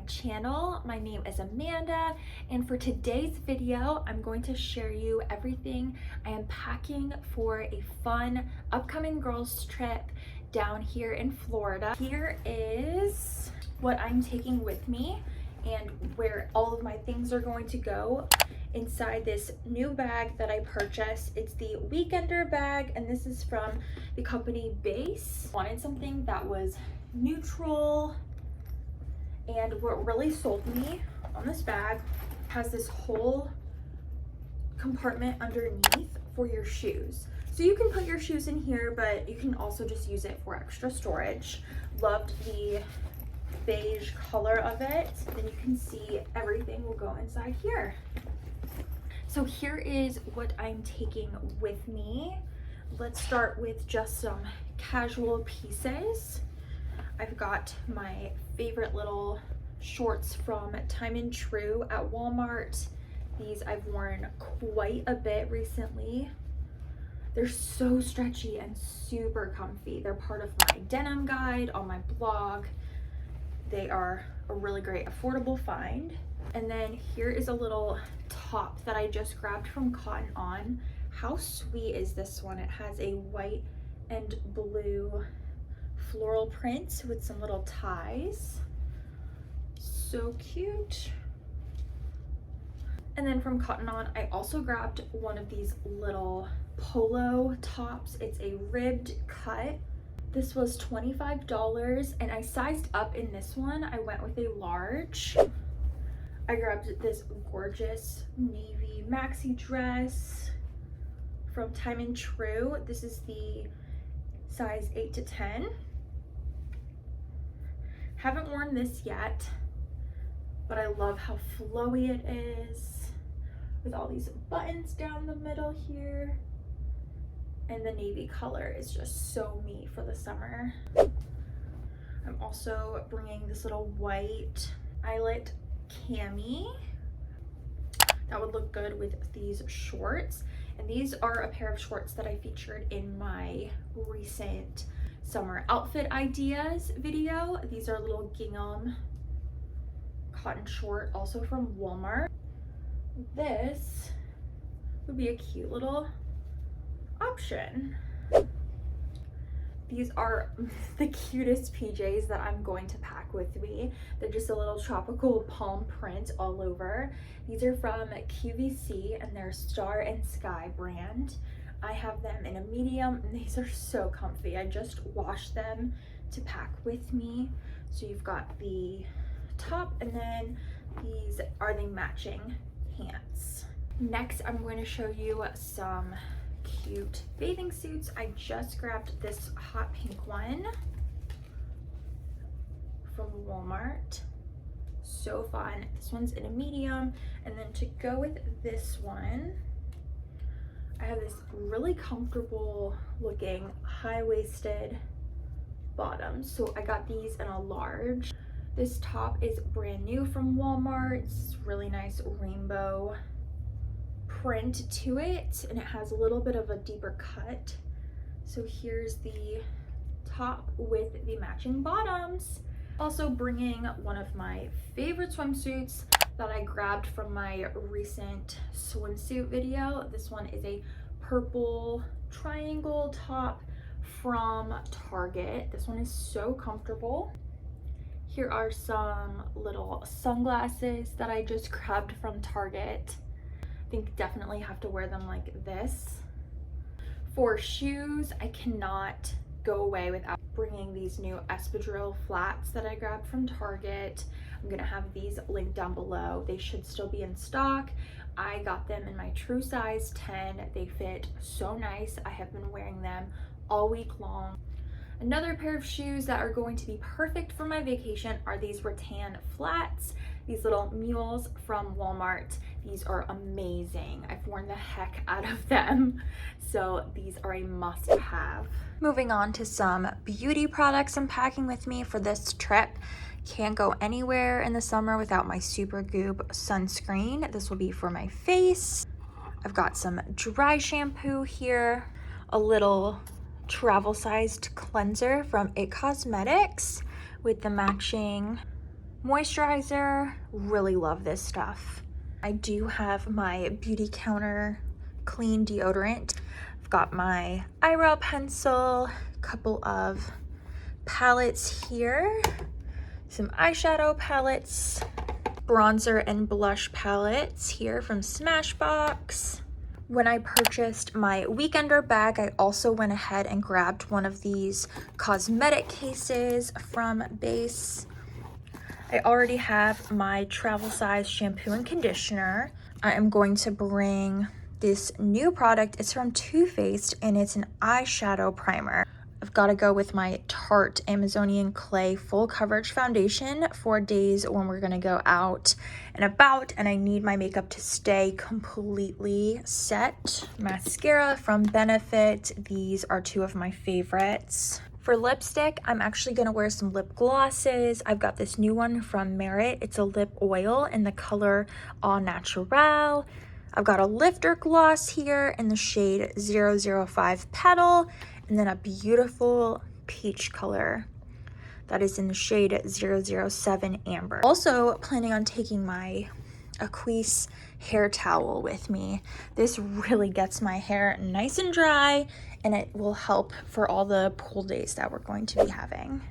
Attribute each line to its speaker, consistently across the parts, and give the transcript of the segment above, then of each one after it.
Speaker 1: channel. My name is Amanda, and for today's video, I'm going to share you everything I am packing for a fun upcoming girls trip down here in Florida. Here is what I'm taking with me and where all of my things are going to go inside this new bag that I purchased. It's the Weekender bag, and this is from the company Beis. Wanted something that was neutral, and what really sold me on this bag has this whole compartment underneath for your shoes. So you can put your shoes in here, but you can also just use it for extra storage. Loved the beige color of it. Then you can see everything will go inside here. So here is what I'm taking with me. Let's start with just some casual pieces. I've got my favorite little shorts from Time and True at Walmart. These I've worn quite a bit recently. They're so stretchy and super comfy. They're part of my denim guide on my blog. They are a really great affordable find. And then here is a little top that I just grabbed from Cotton On. How sweet is this one? It has a white and blue floral print with some little ties. So cute. And then from Cotton On, I also grabbed one of these little polo tops. It's a ribbed cut. This was $25, and I sized up in this one. I went with a large. I grabbed this gorgeous navy maxi dress from Time and True. This is the size 8 to 10. Haven't worn this yet, but I love how flowy it is with all these buttons down the middle here. And the navy color is just so me for the summer. I'm also bringing this little white eyelet cami that would look good with these shorts. And these are a pair of shorts that I featured in my recent summer outfit ideas video. These are little gingham cotton short, also from Walmart. This would be a cute little option. These are the cutest PJs that I'm going to pack with me. They're just a little tropical palm print all over. These are from QVC, and they're Star and Sky brand. I have them in a medium, and these are so comfy. I just washed them to pack with me. So you've got the top, and then these are the matching pants. Next, I'm going to show you some cute bathing suits. I just grabbed this hot pink one from Walmart. So fun. This one's in a medium, and then to go with this one, I have this really comfortable looking high-waisted bottom. So I got these in a large. This top is brand new from Walmart. It's really nice rainbow print to it, and it has a little bit of a deeper cut. So here's the top with the matching bottoms. Also bringing one of my favorite swimsuits that I grabbed from my recent swimsuit video. This one is a purple triangle top from Target. This one is so comfortable. Here are some little sunglasses that I just grabbed from Target. I think definitely have to wear them like this. For shoes, I cannot go away without bringing these new espadrille flats that I grabbed from Target. I'm gonna have these linked down below. They should still be in stock. I got them in my true size 10. They fit so nice. I have been wearing them all week long. Another pair of shoes that are going to be perfect for my vacation are these rattan flats. These little mules from Walmart. These are amazing. I've worn the heck out of them. So these are a must-have. Moving on to some beauty products I'm packing with me for this trip. Can't go anywhere in the summer without my Super Goop sunscreen. This will be for my face. I've got some dry shampoo here, a little travel-sized cleanser from It Cosmetics with the matching moisturizer. Really love this stuff. I do have my Beauty Counter clean deodorant. I've got my eyebrow pencil, a couple of palettes here, some eyeshadow palettes, bronzer and blush palettes here from Smashbox. When I purchased my Weekender bag, I also went ahead and grabbed one of these cosmetic cases from Beis. I already have my travel size shampoo and conditioner. I am going to bring this new product. It's from Too Faced and it's an eyeshadow primer. I've got to go with my Tarte Amazonian Clay Full Coverage Foundation for days when we're going to go out and about and I need my makeup to stay completely set. Mascara from Benefit. These are two of my favorites. For lipstick, I'm actually going to wear some lip glosses. I've got this new one from Merit. It's a lip oil in the color Au Naturel. I've got a lifter gloss here in the shade 005 Petal. And then a beautiful peach color that is in the shade 007 Amber. Also planning on taking my Aquise hair towel with me. This really gets my hair nice and dry and it will help for all the pool days that we're going to be having.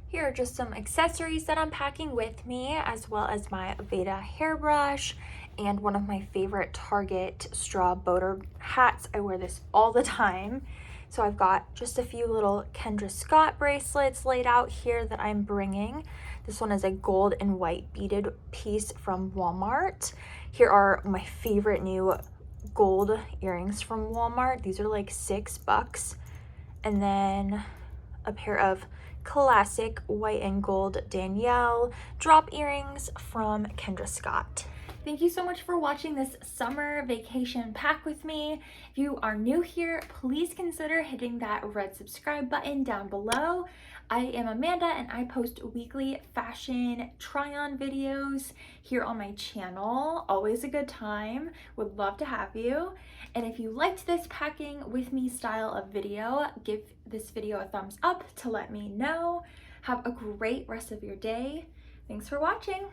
Speaker 1: Here are just some accessories that I'm packing with me, as well as my Veda hairbrush and one of my favorite Target straw boater hats. I wear this all the time. So I've got just a few little Kendra Scott bracelets laid out here that I'm bringing. This one is a gold and white beaded piece from Walmart. Here are my favorite new gold earrings from Walmart. These are like $6. And then a pair of classic white and gold Danielle drop earrings from Kendra Scott. Thank you so much for watching this summer vacation pack with me. If you are new here, please consider hitting that red subscribe button down below. I am Amanda and I post weekly fashion try-on videos here on my channel. Always a good time. Would love to have you. And if you liked this packing with me style of video, give this video a thumbs up to let me know. Have a great rest of your day. Thanks for watching.